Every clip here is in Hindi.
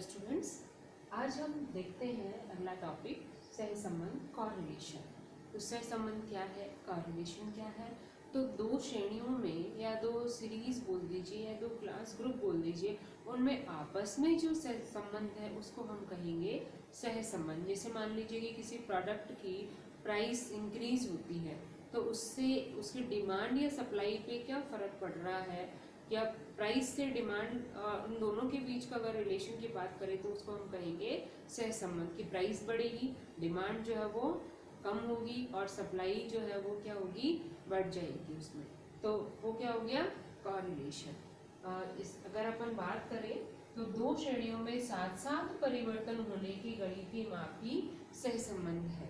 स्टूडेंट्स, आज हम देखते हैं अगला टॉपिक सहसंबंध कॉरिलेशन। तो सहसंबंध क्या है, कॉरिलेशन क्या है। तो दो श्रेणियों में या दो सीरीज बोल दीजिए या दो क्लास ग्रुप बोल दीजिए, उनमें आपस में जो सहसंबंध है उसको हम कहेंगे सहसंबंध। जैसे मान लीजिए कि किसी प्रोडक्ट की प्राइस इंक्रीज होती है तो उससे उसकी डिमांड या सप्लाई पे क्या फ़र्क पड़ रहा है, या प्राइस से डिमांड उन दोनों के बीच का अगर रिलेशन की बात करें तो उसको हम कहेंगे सहसंबंध। की प्राइस बढ़ेगी, डिमांड जो है वो कम होगी और सप्लाई जो है वो क्या होगी, बढ़ जाएगी उसमें। तो वो क्या हो गया, कॉरिलेशन। इस अगर अपन बात करें तो दो श्रेणियों में साथ साथ परिवर्तन होने की गणितीय माप ही सहसंबंध है।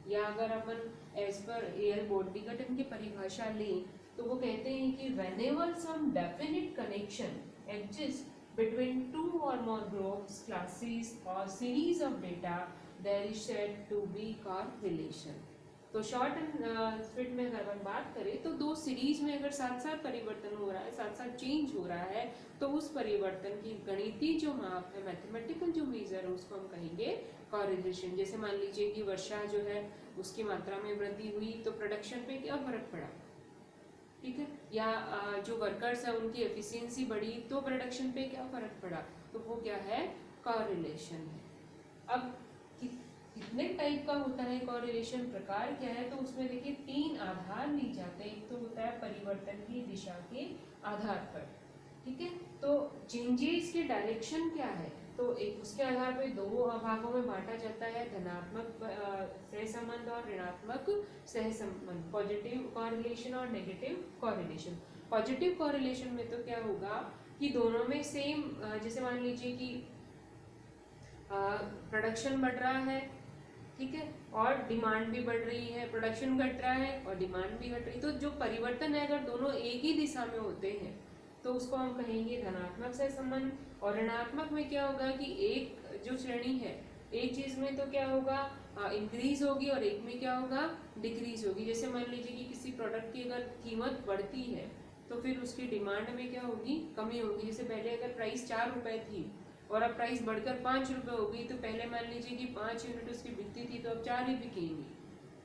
या अगर अपन एज पर एयर बोर्डिगटन की परिभाषा लें तो वो कहते हैं कि whenever some definite connection exists between two or more groups, classes or series of data, there is said to be correlation। तो शॉर्ट एंड स्वीट में अगर हम बात करें तो दो सीरीज में अगर साथ साथ परिवर्तन हो रहा है, साथ साथ चेंज हो रहा है, तो उस परिवर्तन की गणितीय जो माप है, मैथमेटिकल जो मेजर है, उसको हम कहेंगे कॉरिलेशन। जैसे मान लीजिए कि वर्षा जो है उसकी मात्रा में वृद्धि हुई तो प्रोडक्शन पे क्या फर्क पड़ा, ठीक है। या जो वर्कर्स है उनकी एफिशिएंसी बढ़ी तो प्रोडक्शन पे क्या फर्क पड़ा, तो वो क्या है, कॉरिलेशन है। अब कितने टाइप का होता है कॉरिलेशन, प्रकार क्या है, तो उसमें देखिए तीन आधार लिए जाते हैं। एक तो होता है परिवर्तन की दिशा के आधार पर, ठीक है। तो चेंजेस के डायरेक्शन क्या है, तो एक उसके आधार पर दो भागों में बांटा जाता है, धनात्मक सहसंबंध और ऋणात्मक सहसंबंध, पॉजिटिव कॉरिलेशन और नेगेटिव कॉरिलेशन। पॉजिटिव कॉरिलेशन में तो क्या होगा कि दोनों में सेम, जैसे मान लीजिए कि प्रोडक्शन बढ़ रहा है, ठीक है, और डिमांड भी बढ़ रही है, प्रोडक्शन घट रहा है और डिमांड भी घट रही है, तो जो परिवर्तन है अगर दोनों एक ही दिशा में होते हैं तो उसको हम कहेंगे धनात्मक सहसंबंध। और ऋणात्मक में क्या होगा कि एक जो श्रेणी है, एक चीज में तो क्या होगा, इंक्रीज होगी और एक में क्या होगा, डिक्रीज होगी। जैसे मान लीजिए कि किसी प्रोडक्ट की अगर कीमत बढ़ती है तो फिर उसकी डिमांड में क्या होगी, कमी होगी। जैसे पहले अगर प्राइस 4 रुपए थी और अब प्राइस बढ़कर 5 रुपए हो गई, तो पहले मान लीजिए कि 5 यूनिट उसकी बिकती थी तो अब 4 ही बिकेंगी,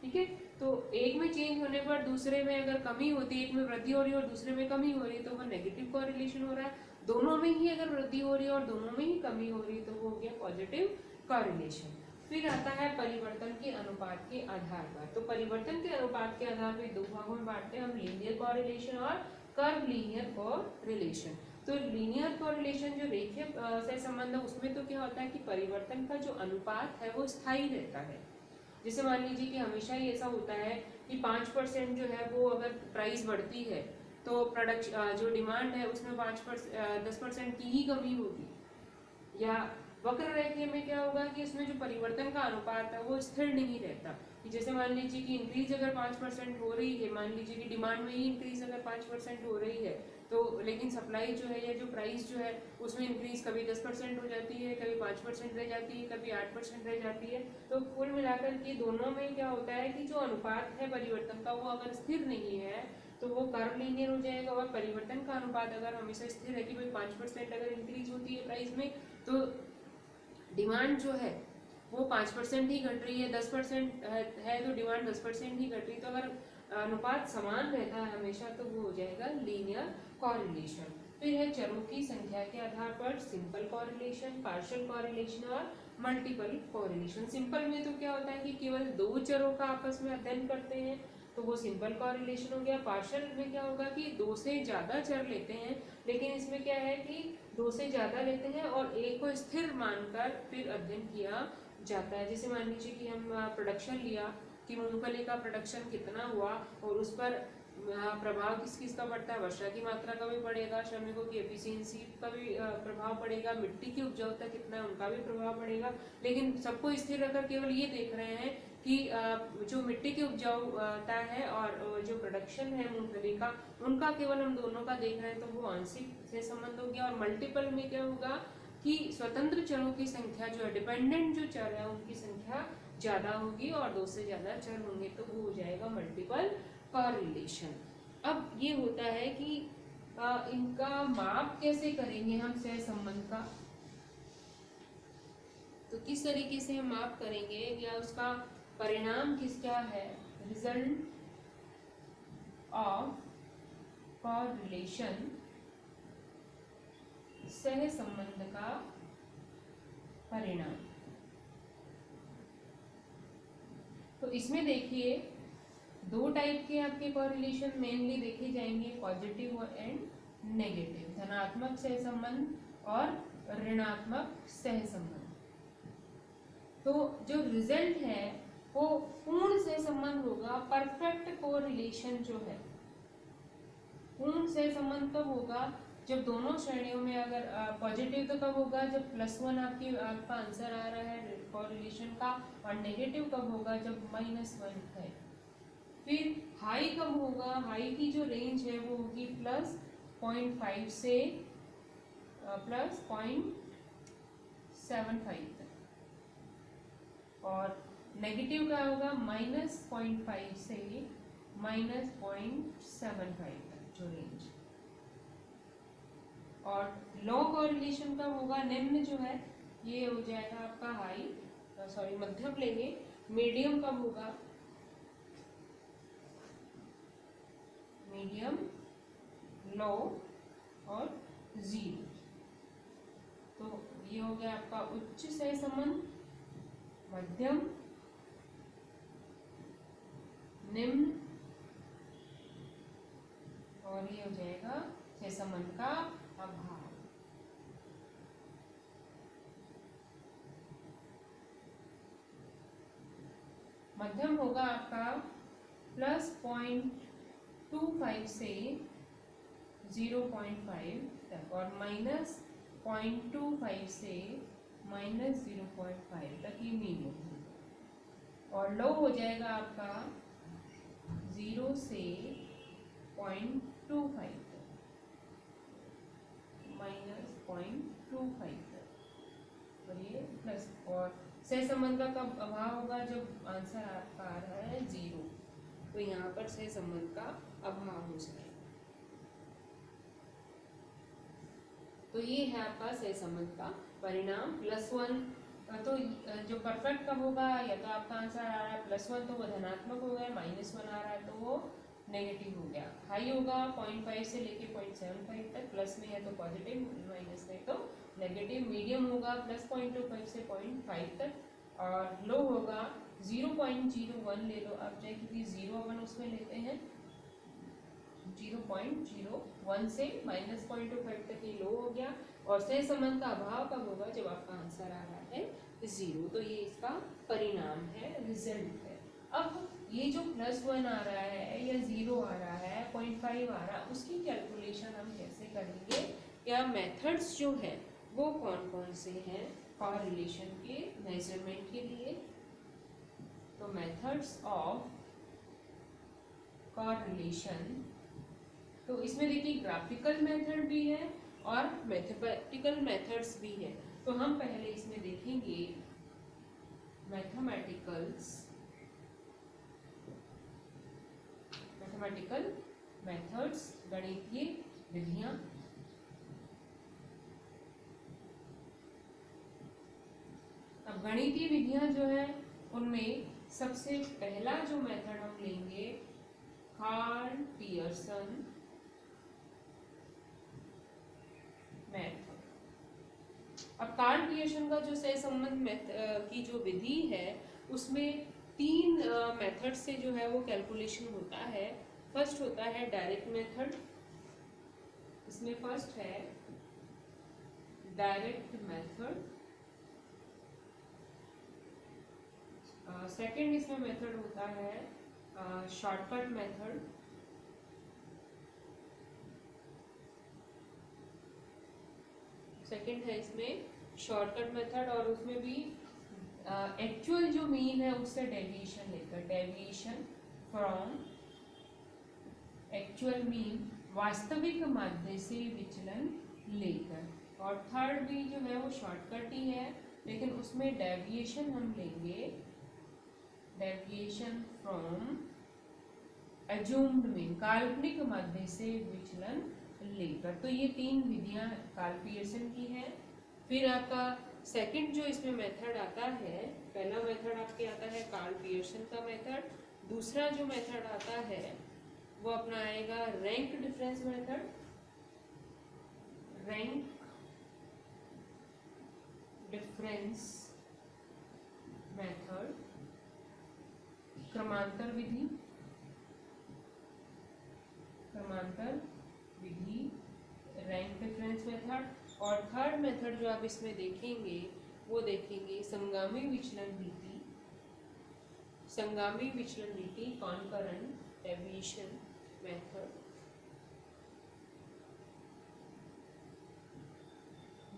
ठीक है। तो एक में चेंज होने पर दूसरे में अगर कमी होती है, एक में वृद्धि हो रही है और दूसरे में कमी हो रही है, तो वह नेगेटिव कॉरिलेशन हो रहा है। दोनों में ही अगर वृद्धि हो रही है और दोनों में ही कमी हो रही है तो वो हो गया पॉजिटिव कॉरिलेशन। फिर आता है परिवर्तन के अनुपात के आधार पर। तो परिवर्तन के अनुपात के आधार पर दो भागों में बांटते हैं हम, लीनियर कॉरिलेशन और कर्व लीनियर कॉरिलेशन। तो लीनियर कॉरिलेशन जो रेखीय सहसंबंध है उसमें तो क्या होता है कि परिवर्तन का जो अनुपात है वो स्थायी रहता है। जैसे मान लीजिए कि हमेशा ही ऐसा होता है कि 5% जो है वो अगर प्राइस बढ़ती है तो प्रोडक्शन जो डिमांड है उसमें 10% की ही कमी होगी। या वक्र रेखीय में क्या होगा कि इसमें जो परिवर्तन का अनुपात है वो स्थिर नहीं रहता। कि जैसे मान लीजिए कि इंक्रीज अगर 5% हो रही है, मान लीजिए कि डिमांड में ही इंक्रीज अगर 5% हो रही है तो लेकिन सप्लाई जो है या जो प्राइस जो है उसमें इंक्रीज कभी 10% हो जाती है, कभी 5% रह जाती है, कभी 8% रह जाती है। तो कुल मिलाकर के दोनों में क्या होता है कि जो अनुपात है परिवर्तन का वो अगर स्थिर नहीं है तो वो कर्व लीनियर हो जाएगा। और परिवर्तन का अनुपात अगर हमेशा स्थिर है कि भाई 5% अगर इंक्रीज होती है प्राइस में तो डिमांड जो है वो 5% ही घट रही है, 10% है तो डिमांड 10% ही घट रही है। तो अगर अनुपात समान रहता है हमेशा तो वो हो जाएगा लीनियर कॉरिलेशन। फिर है चरों की संख्या के आधार पर सिंपल कॉरिलेशन, पार्शियल कॉरिलेशन और मल्टीपल कॉरिलेशन। सिंपल में तो क्या होता है कि केवल दो चरों का आपस में अध्ययन करते हैं तो वो सिंपल कॉरिलेशन हो गया। पार्शियल में क्या होगा कि दो से ज्यादा चर लेते हैं, लेकिन इसमें क्या है कि दो से ज्यादा लेते हैं और एक को स्थिर मानकर फिर अध्ययन किया जाता है। जैसे मान लीजिए कि हम प्रोडक्शन लिया कि मूंगफली का प्रोडक्शन कितना हुआ और उस पर प्रभाव किस किस का पड़ता है, वर्षा की मात्रा का भी पड़ेगा, श्रमिकों की एफिशिएंसी का भी प्रभाव पड़ेगा, मिट्टी की उपजाऊता कितना है उनका भी प्रभाव पड़ेगा। लेकिन सबको स्थिर रखकर केवल ये देख रहे हैं कि जो मिट्टी की उपजाऊता है और जो प्रोडक्शन है मूंगफली का उनका केवल हम दोनों का देख रहे हैं, तो वो आंशिक सहसंबंध हो गया। और मल्टीपल में क्या होगा कि स्वतंत्र चरों की संख्या जो है, डिपेंडेंट जो चर है उनकी संख्या ज्यादा होगी और दो से ज्यादा चर होंगे तो वो हो जाएगा मल्टीपल कॉरिलेशन। अब ये होता है कि इनका माप कैसे करेंगे हम सहसंबंध का, तो किस तरीके से हम माप करेंगे या उसका परिणाम किस क्या है, रिजल्ट ऑफ कॉरिलेशन, सह संबंध का परिणाम। तो इसमें देखिए दो टाइप के आपके कॉरिलेशन मेनली देखे जाएंगे, पॉजिटिव और एंड नेगेटिव, धनात्मक सहसंबंध और ऋणात्मक सहसंबंध। तो जो रिजल्ट है वो पूर्ण सहसंबंध होगा, परफेक्ट कोरिलेशन जो है। पूर्ण सहसंबंध कब होगा, जब दोनों श्रेणियों में अगर पॉजिटिव तो कब होगा जब +1 आपका आंसर आ रहा है कोरिलेशन का, और नेगेटिव कब होगा जब -1 है। फिर हाई कब होगा, हाई की जो रेंज है वो होगी +0.5 से +0.75 तक, और नेगेटिव का होगा -0.5 से -0.75 तक जो रेंज। और लो कोरिलेशन कब होगा, निम्न जो है ये हो जाएगा आपका हाई, सॉरी मध्यम लेंगे। मीडियम कब होगा, मीडियम, लो और 0। तो ये हो गया आपका उच्च सहसंबंध, मध्यम, निम्न, और ये हो जाएगा सहसंबंध का अभाव। मध्यम होगा आपका +0.25 से 0.5 तक, और -0.25 से -0.5 तक ये मीडियम होगा। और लो हो जाएगा आपका 0 से 0.25 तक, -0.25 तक, और ये प्लस। और सहसंबंध का कब अभाव होगा, जब आंसर आपका आ रहा है 0, तो यहाँ पर सहसंबंध का अभाव हो जाएगा। तो ये है आपका सहसंबंध का परिणाम +1। तो जो परफेक्ट कब होगा, या तो आपका आंसर आ रहा है +1 तो वो धनात्मक हो गया, -1 आ रहा है तो वो नेगेटिव हो गया। हाई होगा 0.5 से लेके 0.75 तक, प्लस में है तो पॉजिटिव, माइनस में तो नेगेटिव। मीडियम होगा +0.25 से 0.5 तक, और लो होगा 0.01 ले लो आप, चाहे क्योंकि 0 1 उसमें लेते हैं, 0.01 से -0.25 तक ये लो हो गया। और सहसंबंध का अभाव कब होगा, जब आपका आंसर आ रहा है 0। तो ये इसका परिणाम है, रिजल्ट है। अब ये जो +1 आ रहा है या 0 आ रहा है, 0.5 आ रहा है, उसकी कैलकुलेशन हम कैसे करेंगे, या मेथड्स जो है वो कौन कौन से हैं कॉरिलेशन के मेजरमेंट के लिए। तो मेथड्स ऑफ कॉरिलेशन, तो इसमें देखिए ग्राफिकल मेथड भी है और मैथमेटिकल मेथड्स भी है। तो हम पहले इसमें देखेंगे मैथमेटिकल मेथड्स, गणितीय विधियां। अब गणितीय विधियां जो है उनमें सबसे पहला जो मेथड हम लेंगे, कार्ल पियर्सन मेथड। अब कार्ल पियर्सन का जो सहसंबंध की जो विधि है उसमें 3 मेथड से जो है वो कैलकुलेशन होता है। फर्स्ट होता है डायरेक्ट मेथड, इसमें फर्स्ट है डायरेक्ट मेथड। सेकंड इसमें मेथड होता है शॉर्टकट मेथड। सेकंड है इसमें शॉर्टकट मेथड, और उसमें भी एक्चुअल जो मीन है उससे डेविएशन लेकर, डेविएशन फ्रॉम एक्चुअल मीन, वास्तविक माध्य से विचलन लेकर। और थर्ड भी जो है वो शॉर्टकट ही है, लेकिन उसमें डेविएशन हम लेंगे, डेविएशन फ्रॉम अज्यूम्ड मीन, काल्पनिक माध्य से विचलन लेकर। तो ये 3 विधियां कार्ल पियर्सन की हैं। फिर आपका सेकंड जो इसमें मेथड आता है, पहला मेथड आपके आता है कार्ल पियर्सन का मेथड, दूसरा जो मेथड आता है वो अपना आएगा rank difference method, rank difference method, क्रमांतर विधि, क्रमांतर विधि, रैंक डिफरेंस मेथड, और थर्ड मेथड जो आप इसमें देखेंगे वो देखेंगे संगामी विचलन रीति, संगामी विचलन रीति, concurrent deviation method,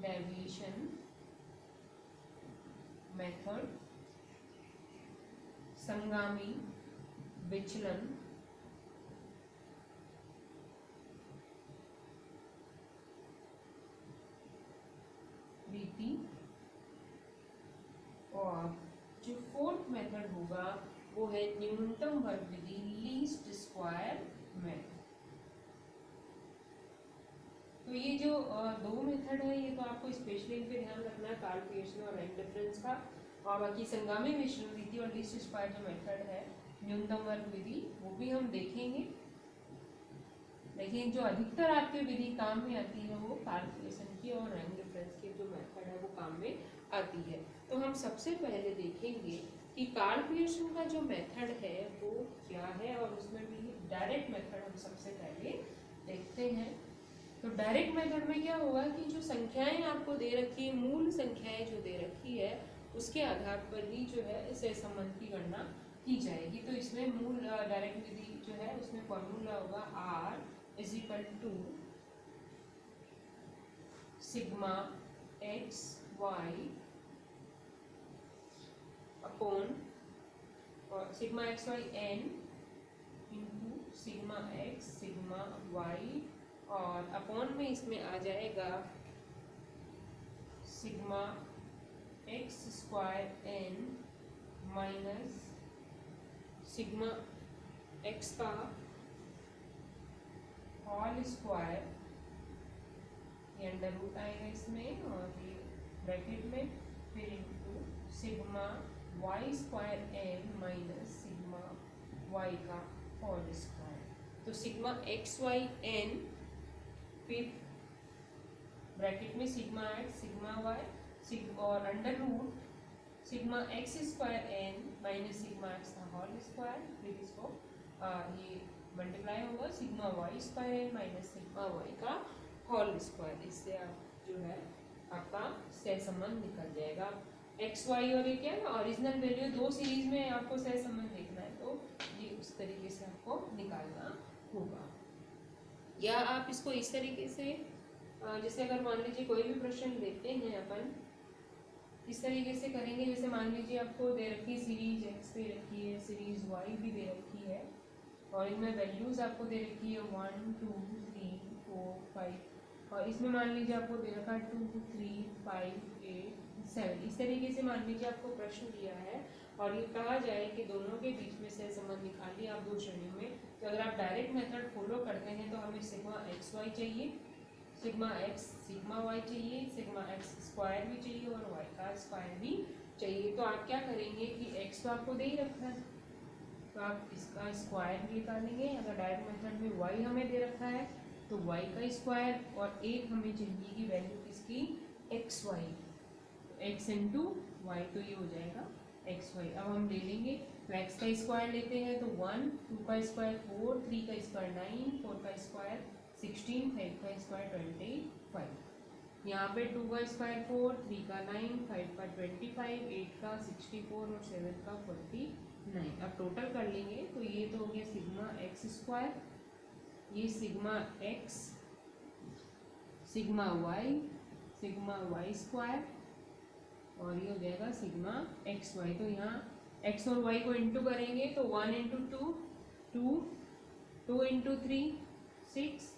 deviation method, संगामी विचलन रीति, और जो फोर्थ मेथड होगा वो है न्यूनतम वर्ग विधि, लीस्ट स्क्वायर मेथड। तो ये जो दो मेथड है ये तो आपको स्पेशली इन पे ध्यान रखना है, कार्ल पियर्सन और रैंक डिफरेंस का, और बाकी संगामी विचलन रीति और लीस्ट स्क्वायर जो मेथड है, न्यूनतम वर्ग विधि, वो भी हम देखेंगे। लेकिन जो अधिकतर आपके विधि काम में आती है वो कार्ल पियर्सन की और रैंक डिफरेंस की जो मेथड है वो काम में आती है। तो हम सबसे पहले देखेंगे कि कार्ल पियर्सन का जो मेथड है वो क्या है, और उसमें भी डायरेक्ट मेथड हम सबसे पहले देखते हैं। तो डायरेक्ट मेथड में क्या होगा कि जो संख्याएं आपको दे रखी है, मूल संख्याएं जो दे रखी है उसके आधार पर ही जो है सहसंबंध की गणना की जाएगी। तो इसमें मूल डायरेक्ट विधि जो है उसमें फॉर्मूला होगा R is equal to sigma X Y upon और sigma X Y N into sigma x sigma Y, और अपॉन में इसमें आ जाएगा sigma x square N minus sigma x का होल स्क्वायर, ये अंडर रूट आएगा इसमें और ये ब्रैकेट में, फिर into sigma Y square N minus sigma Y का होल स्क्वायर। तो सिग्मा एक्स वाई एन, फिर ब्रैकेट में सिग्मा एक्स सिग्मा वाई और under root sigma x square N minus sigma x का होल स्क्वायर, फिर इसको ये मल्टीप्लाई होगा sigma Y square N minus sigma Y का होल स्क्वायर। इससे आप जो है आपका सहसंबंध निकल जाएगा। एक्स वाई और ये क्या है ओरिजिनल वैल्यू, दो सीरीज में आपको सहसंबंध देखना है तो ये उस तरीके से आपको निकालना होगा। या आप इसको इस तरीके से, जैसे अगर मान लीजिए कोई भी प्रश्न लेते हैं अपन, इस तरीके से करेंगे। जैसे मान लीजिए आपको दे रखी है सीरीज एक्स दे रखी है, सीरीज वाई भी दे रखी है, और इनमें वैल्यूज आपको दे रखी है 1 2 3 4 5, और इसमें मान लीजिए आपको दे रखा है 2 3 5 8 7। इस तरीके से मान लीजिए आपको प्रश्न दिया है और ये कहा जाए कि दोनों के बीच में सहसंबंध निकालिए आप दो श्रेणियों में। तो अगर आप डायरेक्ट मेथड फॉलो करते हैं तो हमें सिग्मा एक्स वाई चाहिए, सिग्मा एक्स सिग्मा वाई चाहिए, सिग्मा एक्स स्क्वायर भी चाहिए और वाई का स्क्वायर भी चाहिए। तो आप क्या करेंगे कि एक्स तो आपको दे ही रखा है तो आप इसका स्क्वायर भी निकालेंगे। अगर डायरेक्ट मेथड में वाई हमें दे रखा है तो वाई का स्क्वायर, और एक हमें चाहिए कि वैल्यू किसकी x y, x into y, तो ये हो जाएगा एक्स वाई। अब हम ले लेंगे तो एक्स का स्क्वायर लेते हैं तो 1, 2 का स्क्वायर 4, 3 का स्क्वायर 9, 4 का स्क्वायर 16, 5 का स्क्वायर 25। यहाँ पे 2 का स्क्वायर 4, 3 का 9, 5 का 25, 8 का 64 और 7 का 49। अब टोटल कर लेंगे तो ये तो हो गया सिग्मा एक्स स्क्वायर, ये sigma x, sigma Y square, और ये हो जाएगा सिग्मा एक्स वाई। तो यहाँ एक्स और वाई को इंटू करेंगे तो 1 इंटू 2 2, 2 इंटू 3 6,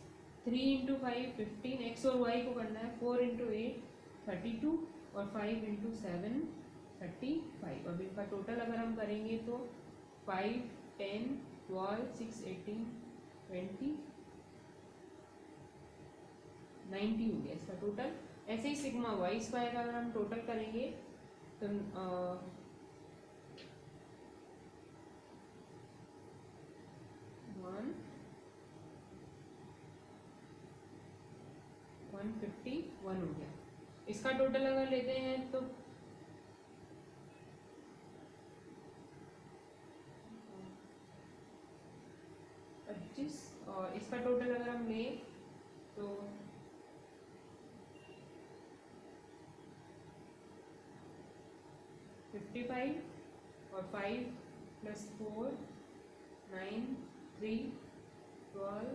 3 इंटू 5 15, एक्स और वाई को करना है 4 इंटू 8 32 और 5 इंटू 7 35। अब इनका टोटल अगर हम करेंगे तो 5 10 12 6 18 20 90 हो गया इसका टोटल। ऐसे ही सिग्मा वाई स्क्वायर अगर हम टोटल करेंगे तो 151 हो गया। इसका टोटल अगर लेते हैं तो 25, और इसका टोटल अगर हम लें तो 55 और 5 + 4 9 3 12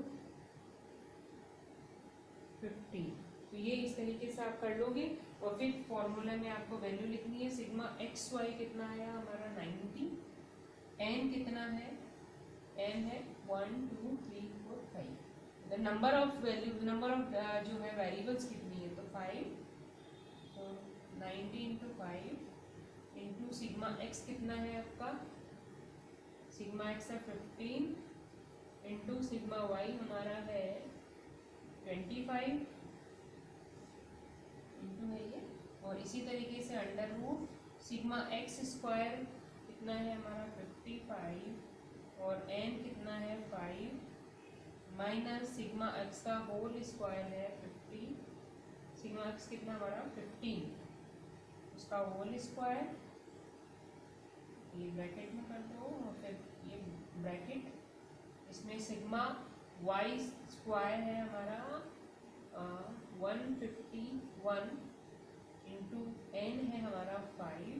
15। तो ये इस तरीके से आप कर लोगे और फिर फॉर्मूला में आपको वैल्यू लिखनी है। सिग्मा एक्स वाई कितना आया हमारा 90, एन कितना है, एन है 1 2 3 4 5। द नंबर ऑफ जो है वेरिएबल्स कितनी है तो 5, तो 90 × 5 इंटू सिग्मा एक्स कितना है आपका, सिग्मा एक्स है 15 इंटू सिग्मा वाई हमारा है 25 इंटू है ये, और इसी तरीके से √ सिग्मा एक्स स्क्वायर कितना है हमारा 55 और एन कितना है 5 माइनस सिग्मा एक्स का होल स्क्वायर है 50, सिग्मा एक्स कितना हमारा 15 उसका होल स्क्वायर, ये ब्रैकेट में कर दो और फिर ये ब्रैकेट, इसमें सिग्मा वाई स्क्वायर है हमारा 151 इंटू एन है हमारा 5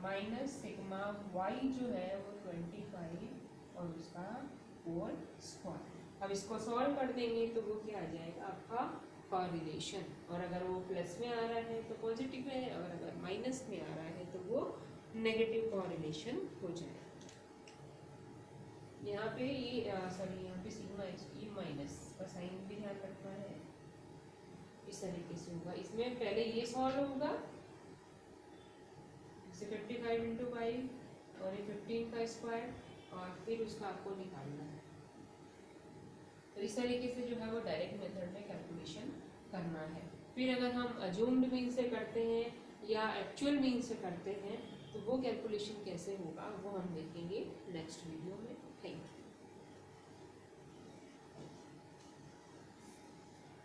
माइनस सिग्मा वाई जो है वो 25 और उसका होल स्क्वायर। अब इसको सॉल्व कर देंगे तो वो क्या आ जाएगा आपका कॉरिलेशन, और अगर वो प्लस में आ रहा है तो पॉजिटिव है, और अगर माइनस में आ रहा है तो वो नेगेटिव कॉरिलेशन हो जाएगा। यहाँ पे ये यहाँ पे सिग्मा ये माइनस का साइन भी ध्यान रखना है, इस तरीके से होगा। इसमें पहले ये सॉल्व होगा, जैसे 55 × 5 और ये 15 का स्क्वायर, और फिर उसका आपको निकालना है। तो इस तरीके से जो है वो डायरेक्ट मेथड में कैलकुलेशन करना है। फिर अगर हम अज्यूम्ड मीन से करते हैं या एक्चुअल मीन से करते हैं तो वो कैलकुलेशन कैसे होगा वो हम देखेंगे नेक्स्ट वीडियो में। Thank you.